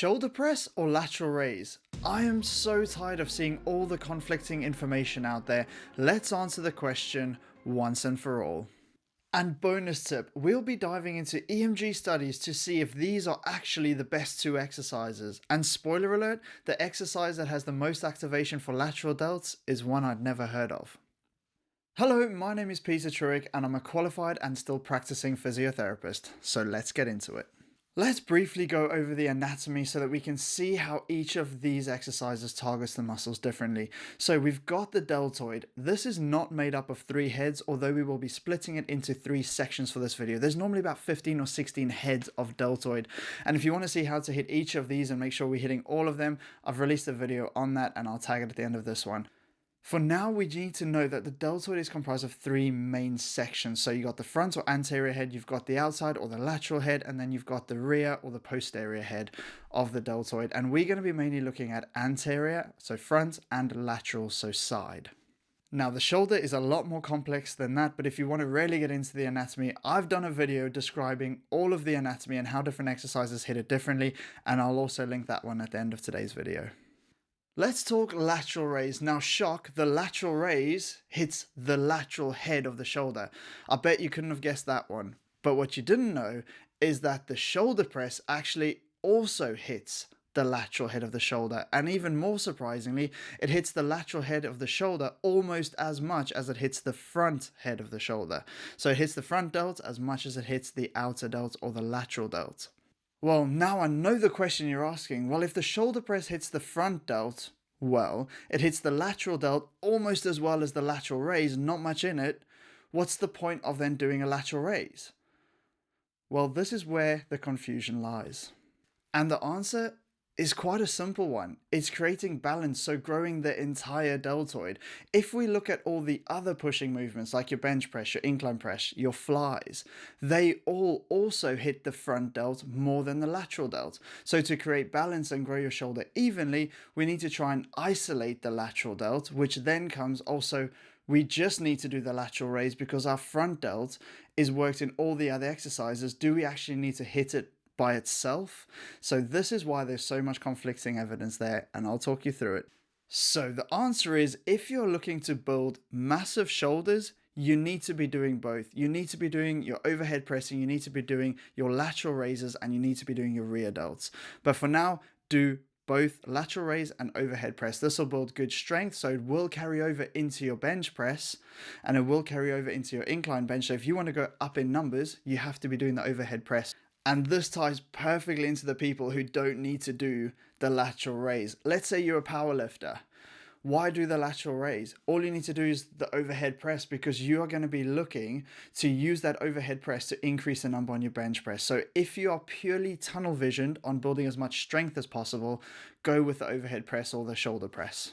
Shoulder press or lateral raise? I am so tired of seeing all the conflicting information out there. Let's answer the question once and for all. And bonus tip, we'll be diving into EMG studies to see if these are actually the best two exercises. And spoiler alert, the exercise that has the most activation for lateral delts is one I'd never heard of. Hello, my name is Peter Truick and I'm a qualified and still practicing physiotherapist. So let's get into it. Let's briefly go over the anatomy so that we can see how each of these exercises targets the muscles differently. So we've got the deltoid. This is not made up of 3 heads, although we will be splitting it into 3 sections for this video. There's normally about 15 or 16 heads of deltoid. And if you want to see how to hit each of these and make sure we're hitting all of them, I've released a video on that and I'll tag it at the end of this one. For now, we need to know that the deltoid is comprised of 3 main sections. So you got the front or anterior head, you've got the outside or the lateral head, and then you've got the rear or the posterior head of the deltoid. And we're going to be mainly looking at anterior, so front, and lateral, so side. Now, the shoulder is a lot more complex than that, but if you want to really get into the anatomy, I've done a video describing all of the anatomy and how different exercises hit it differently, and I'll also link that one at the end of today's video. Let's talk lateral raise. Now, shock, the lateral raise hits the lateral head of the shoulder. I bet you couldn't have guessed that one. But what you didn't know is that the shoulder press actually also hits the lateral head of the shoulder. And even more surprisingly, it hits the lateral head of the shoulder almost as much as it hits the front head of the shoulder. So it hits the front delt as much as it hits the outer delt or the lateral delt. Well, now I know the question you're asking. Well, if the shoulder press hits the front delt, well, it hits the lateral delt almost as well as the lateral raise, not much in it. What's the point of then doing a lateral raise? Well, this is where the confusion lies. And the answer is quite a simple one. It's creating balance, so growing the entire deltoid. If we look at all the other pushing movements like your bench press, your incline press, your flies, they all also hit the front delt more than the lateral delt. So to create balance and grow your shoulder evenly, we need to try and isolate the lateral delt, which then comes also, we just need to do the lateral raise because our front delt is worked in all the other exercises. Do we actually need to hit it by itself? So this is why there's so much conflicting evidence there, and I'll talk you through it. So the answer is, if you're looking to build massive shoulders, you need to be doing both. You need to be doing your overhead pressing, you need to be doing your lateral raises, and you need to be doing your rear delts. But for now, do both lateral raise and overhead press. This will build good strength, so it will carry over into your bench press and it will carry over into your incline bench. So if you want to go up in numbers, you have to be doing the overhead press. And this ties perfectly into the people who don't need to do the lateral raise. Let's say you're a power lifter. Why do the lateral raise? All you need to do is the overhead press because you are going to be looking to use that overhead press to increase the number on your bench press. So if you are purely tunnel visioned on building as much strength as possible, go with the overhead press or the shoulder press.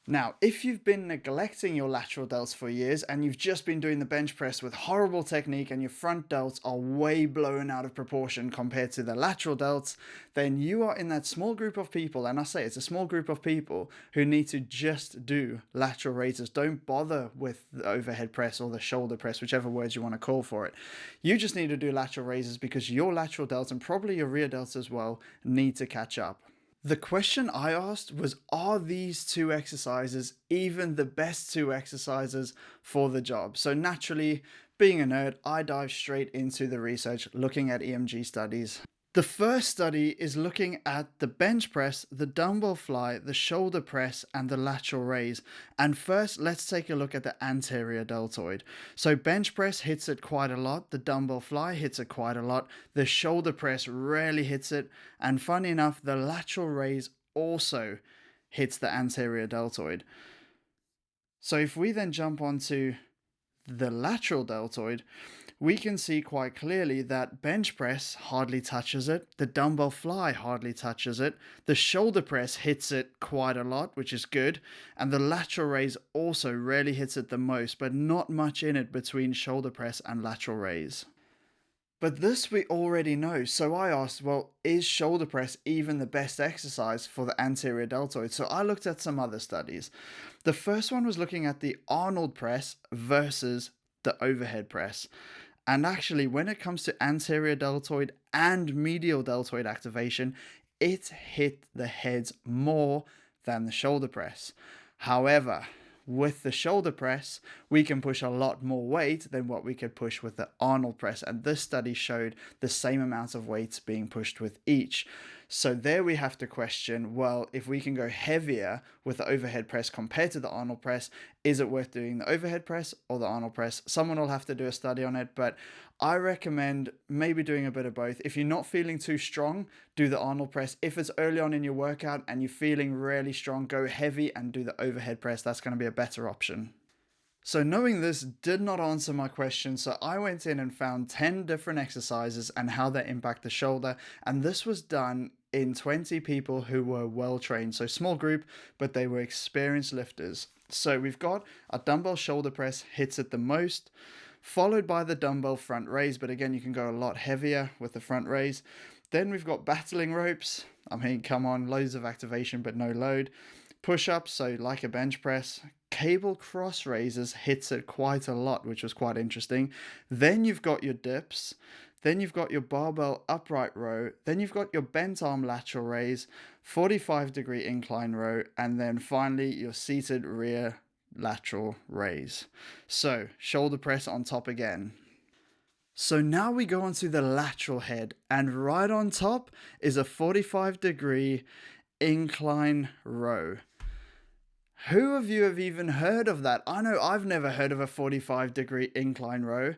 Now, if you've been neglecting your lateral delts for years and you've just been doing the bench press with horrible technique and your front delts are way blown out of proportion compared to the lateral delts, then you are in that small group of people, and I say it's a small group of people who need to just do lateral raises. Don't bother with the overhead press or the shoulder press, whichever words you want to call for it. You just need to do lateral raises because your lateral delts and probably your rear delts as well need to catch up. The question I asked was, are these 2 exercises even the best 2 exercises for the job? So naturally, being a nerd, I dive straight into the research looking at EMG studies. The first study is looking at the bench press, the dumbbell fly, the shoulder press, and the lateral raise. And first, let's take a look at the anterior deltoid. So bench press hits it quite a lot, the dumbbell fly hits it quite a lot, the shoulder press rarely hits it, and funny enough, the lateral raise also hits the anterior deltoid. So if we then jump onto the lateral deltoid, we can see quite clearly that bench press hardly touches it, the dumbbell fly hardly touches it, the shoulder press hits it quite a lot, which is good, and the lateral raise also rarely hits it the most, but not much in it between shoulder press and lateral raise. But this we already know, so I asked, well, is shoulder press even the best exercise for the anterior deltoid? So I looked at some other studies. The first one was looking at the Arnold press versus the overhead press. And actually, when it comes to anterior deltoid and medial deltoid activation, it hit the heads more than the shoulder press. However, with the shoulder press, we can push a lot more weight than what we could push with the Arnold press. And this study showed the same amounts of weights being pushed with each. So there we have to question, well, if we can go heavier with the overhead press compared to the Arnold press, is it worth doing the overhead press or the Arnold press? Someone will have to do a study on it, but I recommend maybe doing a bit of both. If you're not feeling too strong, do the Arnold press. If it's early on in your workout and you're feeling really strong, go heavy and do the overhead press. That's going to be a better option. So knowing this did not answer my question, so I went in and found 10 different exercises and how they impact the shoulder, and this was done in 20 people who were well trained, so small group, but they were experienced lifters. So we've got a dumbbell shoulder press hits it the most, followed by the dumbbell front raise, but again you can go a lot heavier with the front raise. Then we've got battling ropes. I mean, come on, loads of activation but no load. Push-ups, so like a bench press. Cable cross raises hits it quite a lot, which was quite interesting. Then you've got your dips. Then you've got your barbell upright row. Then you've got your bent arm lateral raise, 45-degree incline row, and then finally your seated rear lateral raise. So shoulder press on top again. So now we go on to the lateral head, and right on top is a 45-degree incline row. Who of you have even heard of that? I know I've never heard of a 45-degree incline row.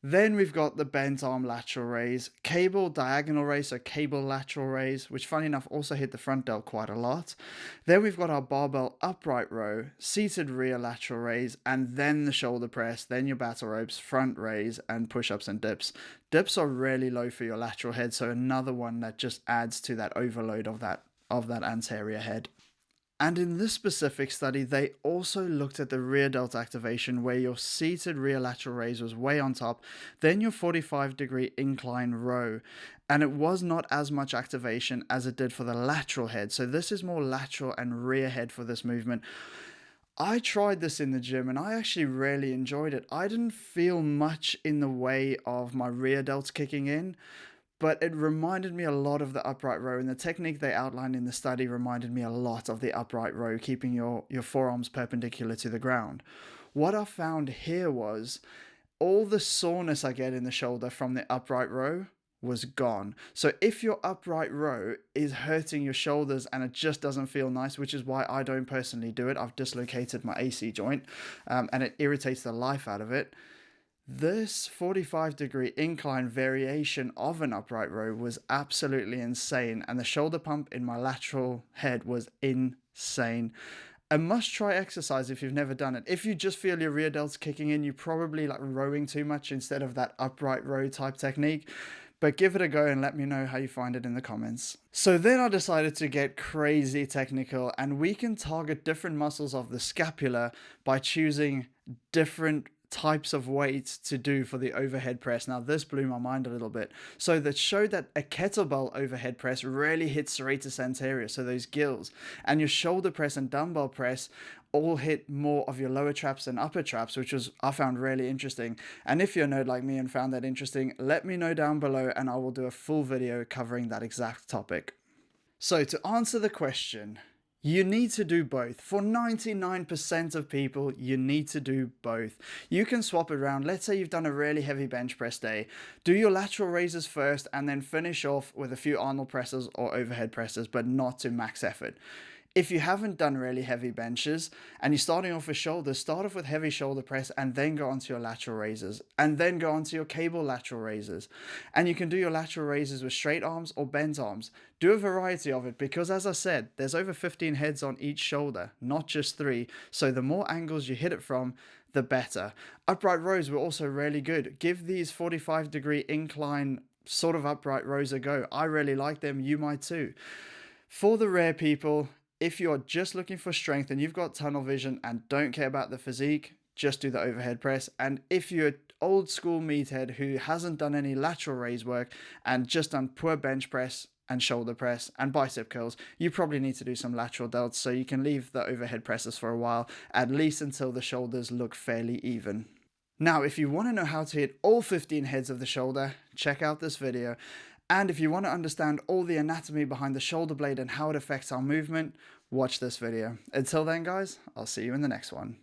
Then we've got the bent arm lateral raise, cable diagonal raise, so cable lateral raise, which funny enough also hit the front delt quite a lot. Then we've got our barbell upright row, seated rear lateral raise, and then the shoulder press, then your battle ropes, front raise, and push-ups and dips. Dips are really low for your lateral head, so another one that just adds to that overload of that anterior head. And in this specific study, they also looked at the rear delt activation where your seated rear lateral raise was way on top, then your 45-degree incline row. And it was not as much activation as it did for the lateral head. So this is more lateral and rear head for this movement. I tried this in the gym and I actually really enjoyed it. I didn't feel much in the way of my rear delts kicking in, but it reminded me a lot of the upright row, and the technique they outlined in the study reminded me a lot of the upright row, keeping your forearms perpendicular to the ground. What I found here was all the soreness I get in the shoulder from the upright row was gone. So if your upright row is hurting your shoulders and it just doesn't feel nice, which is why I don't personally do it, I've dislocated my AC joint, and it irritates the life out of it. This 45-degree incline variation of an upright row was absolutely insane, and the shoulder pump in my lateral head was insane. A must-try exercise if you've never done it. If you just feel your rear delts kicking in, you're probably like rowing too much instead of that upright row type technique. But give it a go and let me know how you find it in the comments. So then I decided to get crazy technical, and we can target different muscles of the scapula by choosing different types of weights to do for the overhead press. Now this blew my mind a little bit. So that showed that a kettlebell overhead press really hits serratus anterior, so those gills, and your shoulder press and dumbbell press all hit more of your lower traps and upper traps, which was I found really interesting. And if you're a nerd like me and found that interesting, let me know down below and I will do a full video covering that exact topic. So to answer the question, you need to do both. For 99% of people, you need to do both. You can swap it around. Let's say you've done a really heavy bench press day. Do your lateral raises first and then finish off with a few Arnold presses or overhead presses, but not to max effort. If you haven't done really heavy benches and you're starting off with shoulders, start off with heavy shoulder press and then go onto your lateral raises and then go onto your cable lateral raises. And you can do your lateral raises with straight arms or bent arms. Do a variety of it because, as I said, there's over 15 heads on each shoulder, not just 3. So the more angles you hit it from, the better. Upright rows were also really good. Give these 45-degree incline sort of upright rows a go. I really like them. You might too. For the rare people, if you're just looking for strength and you've got tunnel vision and don't care about the physique, just do the overhead press. And if you're old school meathead who hasn't done any lateral raise work and just done poor bench press and shoulder press and bicep curls, you probably need to do some lateral delts, so you can leave the overhead presses for a while, at least until the shoulders look fairly even. Now, if you want to know how to hit all 15 heads of the shoulder, check out this video. And if you want to understand all the anatomy behind the shoulder blade and how it affects our movement, watch this video. Until then, guys, I'll see you in the next one.